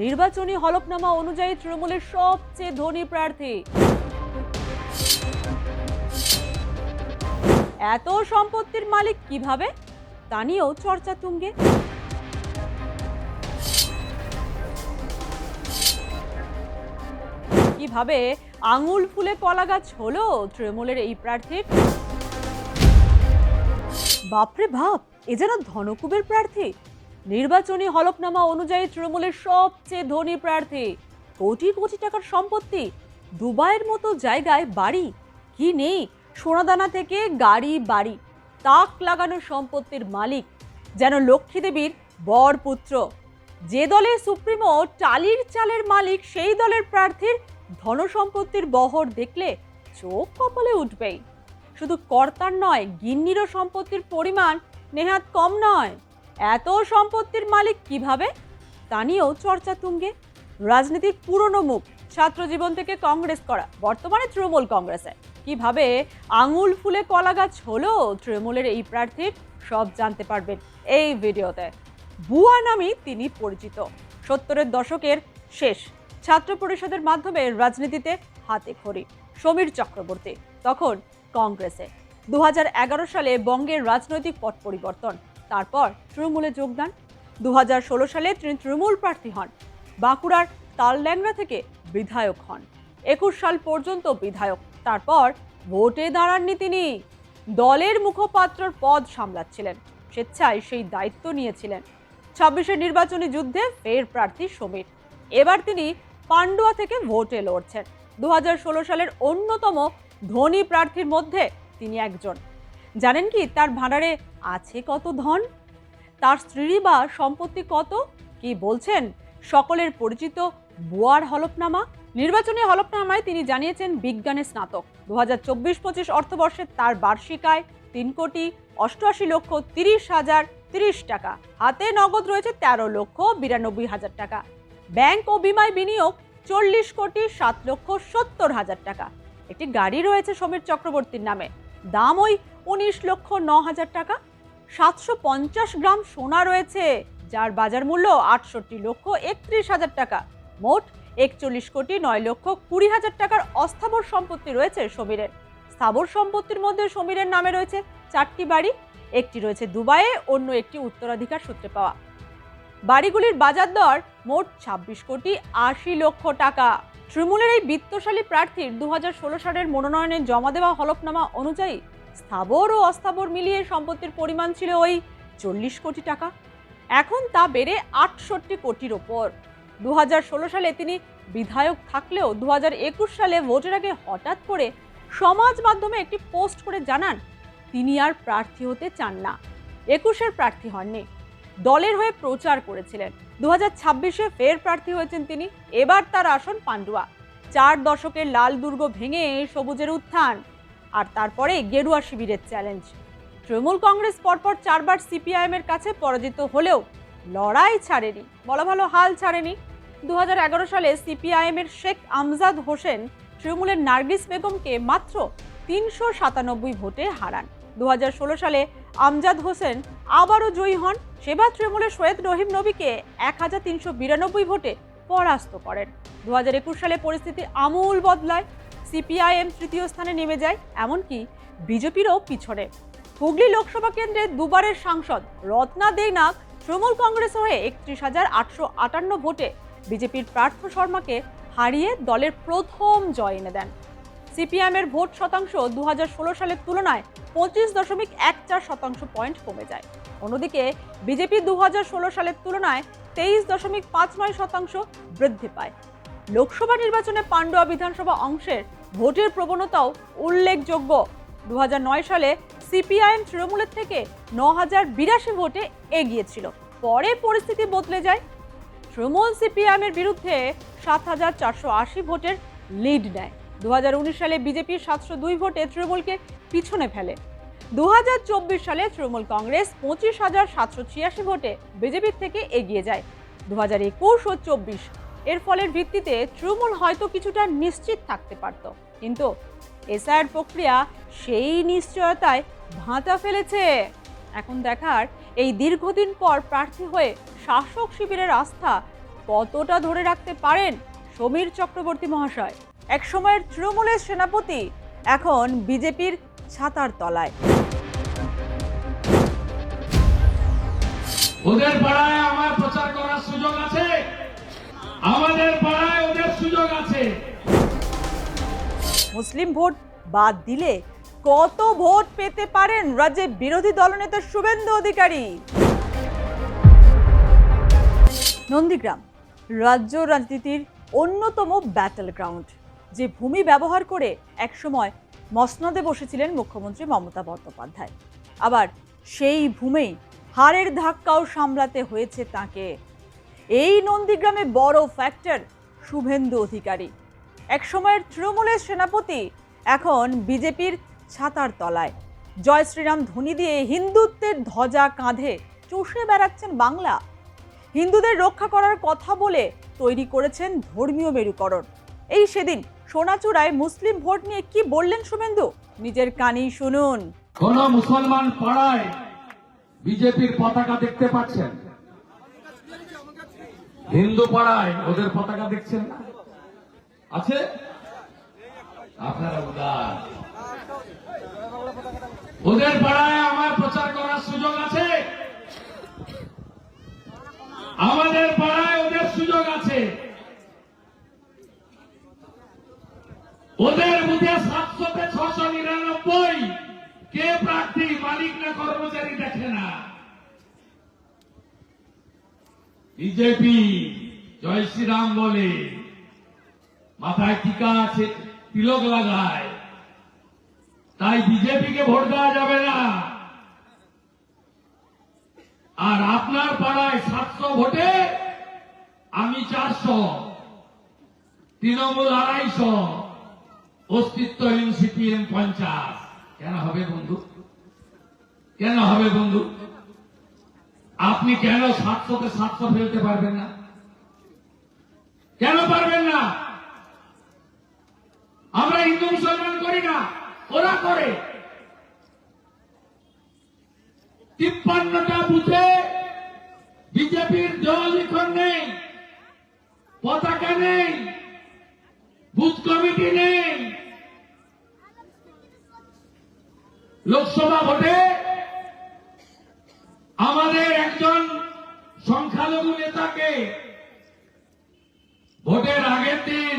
নির্বাচনী হলফনামা অনুযায়ী তৃণমূলের সবচেয়ে ধনী প্রার্থী। এত সম্পত্তির মালিক কিভাবে, তা নিয়েও চর্চা তুঙ্গে। কিভাবে আঙুল ফুলে কলা গাছ হলো তৃণমূলের এই প্রার্থীর? বাপরে বাপ, এ যেন ধনকুবের প্রার্থী। নির্বাচনী হলফনামা অনুযায়ী তৃণমূলের সবচেয়ে ধনী প্রার্থী, কোটি কোটি টাকার সম্পত্তি, দুবাইয়ের মতো জায়গায় বাড়ি, কি নেই, সোনাদানা থেকে গাড়ি বাড়ি, তাক লাগানো সম্পত্তির মালিক, যেন লক্ষ্মী দেবীর বর পুত্র। যে দলের সুপ্রিমো টালির চালের মালিক, সেই দলের প্রার্থীর ধনসম্পত্তির বহর দেখলে চোখ কপালে উঠবেই। শুধু কর্তার নয়, গিন্নিরও সম্পত্তির পরিমাণ নেহাত কম নয়। এত সম্পত্তির মালিক কিভাবে, তা নিয়েও চর্চা তুঙ্গে। রাজনীতির পুরনো মুখ, ছাত্র জীবন থেকে কংগ্রেস করা, বর্তমানে তৃণমূল কংগ্রেসে, কিভাবে আঙুল ফুলে কলা গাছ হলো তৃণমূলের এই প্রার্থীর, সব জানতে পারবেন এই ভিডিওতে। বুয়া নামে তিনি পরিচিত। 70-এর দশকের শেষ ছাত্র পরিষদের মাধ্যমে রাজনীতিতে হাতে খড়ি সমীর চক্রবর্তী, তখন কংগ্রেসে। 2011 সালে বঙ্গের রাজনৈতিক পট পরিবর্তন, তারপর তৃণমূলে যোগদান। 2016 সালে তিনি তৃণমূল প্রার্থী হন। বাঁকুড়ার তালল্যাংড়া থেকে বিধায়ক হন। 21 সাল পর্যন্ত বিধায়ক, তারপর ভোটে দাঁড়াননি তিনি, দলের মুখপাত্রর পদ সামলাচ্ছিলেন, স্বেচ্ছায় সেই দায়িত্ব নিয়েছিলেন। 26-এর নির্বাচনী যুদ্ধে ফের প্রার্থী সমীর। এবার তিনি পান্ডুয়া থেকে ভোটে লড়ছেন। 2016 সালের অন্যতম ধনী প্রার্থীর মধ্যে তিনি একজন। জানেন কি তার ভাণ্ডারে আছে কত ধন, তার স্ত্রী বা সম্পত্তি কত, কি বলছেন সকলের পরিচিত বুয়ার হলফনামা? নির্বাচনী হলফনামায় তিনি জানিয়েছেন বিজ্ঞানে স্নাতক। 2024-25 অর্থবর্ষে তার বার্ষিক আয় 3,88,30,030 টাকা। হাতে নগদ রয়েছে 13,92,000 টাকা। ব্যাংক ও বিমায় বিনিয়োগ 40,07,70,000 টাকা। একটি গাড়ি রয়েছে সমীর চক্রবর্তীর নামে, দাম ওই 19,09,000 টাকা। 750 গ্রাম সোনা রয়েছে, যার বাজার মূল্য 68,31,000 টাকা। মোট 41,09,20,000 টাকার অস্থাবর সম্পত্তি রয়েছে সমীরের। স্থাবর সম্পত্তির মধ্যে সমীরের নামে রয়েছে 4টি বাড়ি, একটি রয়েছে দুবাইয়ে, অন্য একটি উত্তরাধিকার সূত্রে পাওয়া। বাড়িগুলির বাজার দর মোট 26,80,00,000 টাকা। তৃণমূলের এই বিত্তশালী প্রার্থীর 2016 সালের মনোনয়নে জমা দেওয়া হলফনামা অনুযায়ী স্থাবর ও অস্থাবর মিলিয়ে সম্পত্তির পরিমাণ ছিল ওই 40 কোটি টাকা। এখন তা বেড়ে 68 কোটির ওপর। 2016 সালে তিনি বিধায়ক থাকলেও 2021 সালে ভোটের আগে হঠাৎ করে সমাজ মাধ্যমে একটি পোস্ট করে জানান তিনি আর প্রার্থী হতে চান না। 21-এর প্রার্থী হননি, দলের হয়ে প্রচার করেছিলেন। 2026-এ ফের প্রার্থী হয়েছেন তিনি। এবার তার আসন পান্ডুয়া। 4 দশকের লাল দুর্গ ভেঙে সবুজের উত্থান, আর তারপরে গেরুয়া শিবিরের চ্যালেঞ্জ। তৃণমূল কংগ্রেস পরপর 4বার সিপিআইএম এর কাছে পরাজিত হলেও লড়াই ছাড়েনি, বলা ভালো হাল ছাড়েনি। 2011 সালে সিপিআইএম এর শেখ আমজাদ হোসেন তৃণমূলের নার্গিস বেগমকে মাত্র 397 ভোটে হারান। 2016 সালে আমজাদ হোসেন আবারও জয়ী হন। সেবার তৃণমূলের সৈয়দ রহিম নবীকে 1392 ভোটে পরাস্ত করেন। 2021 সালে পরিস্থিতি আমূল বদলায়। সিপিআইএম তৃতীয় স্থানে নেমে যায়, এমনকি বিজেপিরও পিছনে। হুগলি লোকসভা কেন্দ্রের দুবারের সাংসদ রত্না দেইনাক তৃণমূল কংগ্রেস হয়ে 31,858 ভোটে বিজেপির পার্থ শর্মাকে হারিয়ে দলের প্রথম জয় এনে দেন। সিপিআইএমের ভোট শতাংশ 2016 সালের তুলনায় 25.14% পয়েন্ট কমে যায়। অন্যদিকে বিজেপি 2016 সালের তুলনায় 23.59% বৃদ্ধি পায়। লোকসভা নির্বাচনে পান্ডুয়া বিধানসভা অংশের ভোটের প্রবণতাও উল্লেখযোগ্য। 2009 সালে সিপিআইএম তৃণমূলের থেকে 9,082 ভোটে এগিয়ে ছিল, পরে পরিস্থিতি বদলে যায়। তৃণমূল সিপিআইএমের বিরুদ্ধে 7,480 ভোটের লিড নেয়। 2019 সালে বিজেপি 702 ভোটে তৃণমূলকে পিছনে ফেলে। 2024 সালে তৃণমূল কংগ্রেস 25,786 ভোটে বিজেপির থেকে এগিয়ে যায়। 2021 ও 24 এর ফলের ভিত্তিতে তৃণমূল হয়তো কিছুটা নিশ্চিত থাকতে পারত, কিন্তু এসআইআর প্রক্রিয়া সেই নিশ্চয়তায় ভাঁটা ফেলেছে। এখন দেখার এই দীর্ঘদিন পর প্রার্থী হয়ে শাসক শিবিরের আস্থা কতটা ধরে রাখতে পারেন সমীর চক্রবর্তী মহাশয়? একসময়ের তৃণমূলের সেনাপতি এখন বিজেপির ছাতার তলায়। ওদের পাড়ায় আমার প্রচার করার সুযোগ আছে, আমাদের পাড়ায় ওদের সুযোগ আছে। মুসলিম ভোট বাদ দিলে কত ভোট পেতে পারেন রাজ্যের বিরোধী দলনেতা শুভেন্দু অধিকারী? নন্দীগ্রাম রাজ্য রাজনীতির অন্যতম ব্যাটল গ্রাউন্ড, যে ভূমি ব্যবহার করে একসময় মসনদে বসেছিলেন মুখ্যমন্ত্রী মমতা বন্দ্যোপাধ্যায়। আবার সেই ভূমেই হারের ধাক্কাও সামলাতে হয়েছে তাকে। এই নন্দীগ্রামে বড় ফ্যাক্টর শুভেন্দু অধিকারী। একসময়ের তৃণমূলের সেনাপতি এখন বিজেপির ছাতার তলায়। জয় শ্রীরাম ধ্বনি দিয়ে হিন্দুত্বের ধ্বজা কাঁধে চষে বেড়াচ্ছেন বাংলা। হিন্দুদের রক্ষা করার কথা বলে তৈরি করেছেন ধর্মীয় মেরুকরণ। এই সেদিন সোনাচূড়ায় মুসলিম ভোট নিয়ে কি বললেন শুভেন্দু, নিজের কানেই শুনুন। কোন মুসলমান পাড়ায় বিজেপির পতাকা দেখতে পাচ্ছেন? হিন্দু পাড়ায় ওদের পতাকা দেখছেন না? আছে? আপনারা উদার। ওদের পাড়ায় আমার প্রচার করার সুযোগ আছে, আমাদের পাড়ায় ওদের সুযোগ আছে। ওদের বুথে 700-তে 699 কে প্রার্থী, মালিক না কর্মচারী দেখে না। বিজেপি জয় শ্রীরাম বলে, মাথায় টিকা আছে, তিলক লাগায়, তাই বিজেপিকে ভোট দেওয়া যাবে না। আর আপনার পাড়ায় 700 ভোটে আমি 400, তৃণমূল 250, অস্তিত্বহীন সিপিএম 50। কেন হবে বন্ধু? কেন হবে বন্ধু? আপনি কেন 700-তে 700 ফেলতে পারবেন না? কেন পারবেন না? আমরা হিন্দু মুসলমান করি না, ওরা করে। 53টা বুথে বিজেপির দেওয়াল লিখন নেই, পতাকা নেই, বুথ কমিটি নেই। লোকসভা ভোটে আমাদের একজন সংখ্যালঘু নেতাকে ভোটের আগের দিন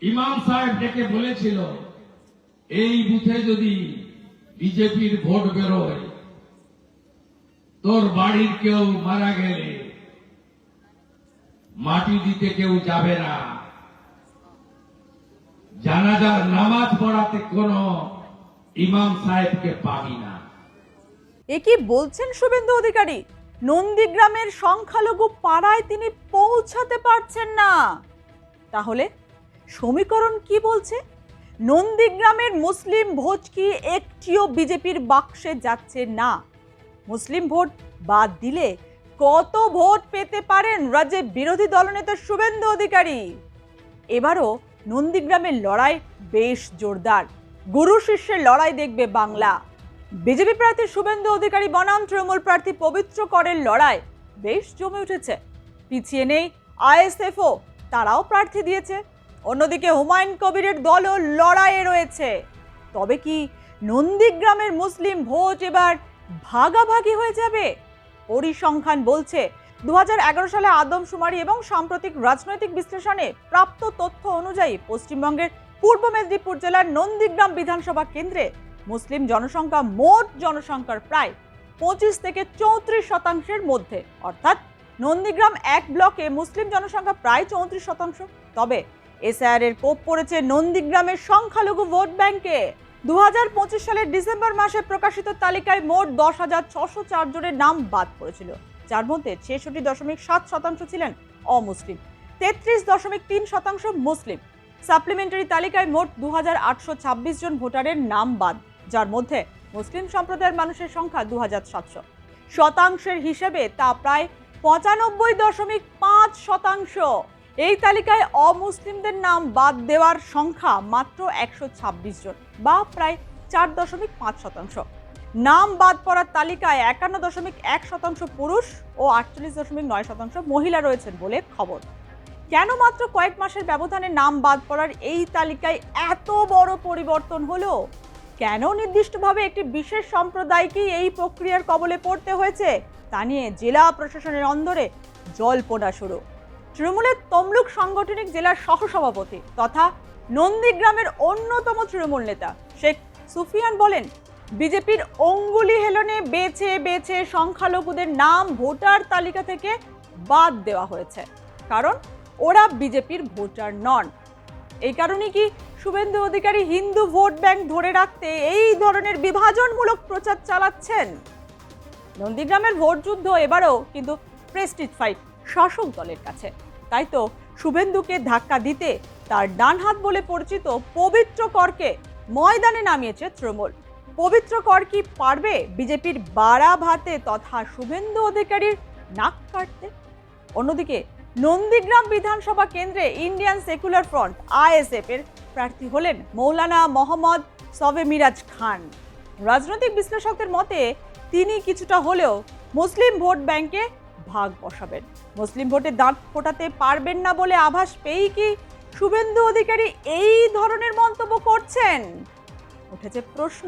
ইমাম সাহেব ডেকে বলেছিল, এই বুথে যদি বিজেপির ভোট বেরোয়, তোর বাড়ির কেউ মারা গেলে মাটি দিতে কেউ যাবে না, জানাজার নামাজ পড়াতে কোনো ইমাম সাহেবকে পাবি না। এ কি বলছেন শুভেন্দু অধিকারী? নন্দীগ্রামের সংখ্যালঘু পাড়ায় তিনি পৌঁছাতে পারছেন না। তাহলে সমীকরণ কি বলছে? নন্দীগ্রামের মুসলিম ভোট কি একটিও বিজেপির বাক্সে যাচ্ছে না। মুসলিম ভোট বাদ দিলে কত ভোট পেতে পারেন রাজ্যের বিরোধী দলনেতা শুভেন্দু অধিকারী? এবারও নন্দীগ্রামের লড়াই বেশ জোরদার। গুরু শিষ্যের লড়াই দেখবে বাংলা। বিজেপি প্রার্থী শুভেন্দু অধিকারী বনাম তৃণমূল প্রার্থী পবিত্র করের লড়াই বেশ জমে উঠেছে। পিছিয়ে নেই আইএসএফও, তারাও প্রার্থী দিয়েছে। অন্যদিকে হুমায়ুন কবিরের দলও লড়াইয়ে রয়েছে। তবে কি নন্দীগ্রামের মুসলিম ভোট এবার ভাগাভাগি হয়ে যাবে? পরিসংখ্যান বলছে 2011 সালে আদমশুমারি এবং সাম্প্রতিক রাজনৈতিক বিশ্লেষণে প্রাপ্ত তথ্য অনুযায়ী পশ্চিমবঙ্গের পূর্ব মেদিনীপুর জেলার নন্দীগ্রাম বিধানসভা কেন্দ্রে মুসলিম জনসংখ্যা মোট জনসংখ্যার প্রায় 25 থেকে 34% মধ্যে। অর্থাৎ নন্দীগ্রাম এক ব্লকে মুসলিম জনসংখ্যা প্রায় 34%। তবে এসআইআর এর কোপ পড়েছে নন্দীগ্রামের সংখ্যালঘু ভোট ব্যাংকে। 2025 সালের ডিসেম্বর মাসে প্রকাশিত তালিকায় মোট 10,604 জনের নাম বাদ পড়েছিল, যার মধ্যে 66.7% ছিলেন অমুসলিম, 33.3% মুসলিম। সাপ্লিমেন্টারি তালিকায় মোট 2,826 জন ভোটারের নাম বাদ, যার মধ্যে মুসলিম সম্প্রদায়ের মানুষের সংখ্যা 2,700। শতাংশের হিসেবে তা প্রায় 95.5%। এই তালিকায় অমুসলিমদের নাম বাদ দেওয়ার সংখ্যা মাত্র 126 জন বা প্রায় 4.5%। নাম বাদ পড়ার তালিকায় 51.1% পুরুষ ও 48.9% মহিলা রয়েছেন বলে খবর। কেন মাত্র কয়েক মাসের ব্যবধানে নাম বাদ পড়ার এই তালিকায় এত বড় পরিবর্তন হলো? কেন নির্দিষ্টভাবে একটি বিশেষ সম্প্রদায়কেই এই প্রক্রিয়ার কবলে পড়তে হয়েছে তা নিয়ে জেলা প্রশাসনের অন্দরে জল্পনা শুরু। তৃণমূলের তমলুক সাংগঠনিক জেলার সহসভাপতি তথা নন্দীগ্রামের অন্যতম তৃণমূল নেতা শেখ সুফিয়ান বলেন, বিজেপির অঙ্গুলি হেলনে বেছে বেছে সংখ্যালঘুদের নাম ভোটার তালিকা থেকে বাদ দেওয়া হয়েছে, কারণ ওরা বিজেপির ভোটার নন। এই কারণে কি শুভেন্দু অধিকারী হিন্দু ভোট ব্যাংক ধরে রাখতে এই ধরনের বিভাজনমূলক প্রচার চালাচ্ছেন? নন্দীগ্রামের ভোট যুদ্ধ এবারও কিন্তু প্রেস্টিজ ফাইট শাসক দলের কাছে। তাই তো শুভেন্দুকে ধাক্কা দিতে তার ডান হাত বলে পরিচিত পবিত্র করকে ময়দানে নামিয়েছে তৃণমূল। পবিত্র কর কি পারবে বিজেপির বাড়া ভাতে তথা শুভেন্দু অধিকারীর নাক কাটতে? অন্যদিকে নন্দীগ্রাম বিধানসভা কেন্দ্রে ইন্ডিয়ান সেকুলার ফ্রন্ট আইএসএফ এর প্রার্থী হলেন মৌলানা মোহাম্মদ সবে মিরাজ খান। রাজনৈতিক বিশ্লেষকদের মতে তিনি কিছুটা হলেও মুসলিম ভোট ব্যাংকে ভাগ বসাবেন। মুসলিম ভোটে দাঁত ফোটাতে পারবেন না বলে আভাস পেয়েই কি শুভেন্দু অধিকারী এই ধরনের মন্তব্য করছেন? উঠেছে প্রশ্ন,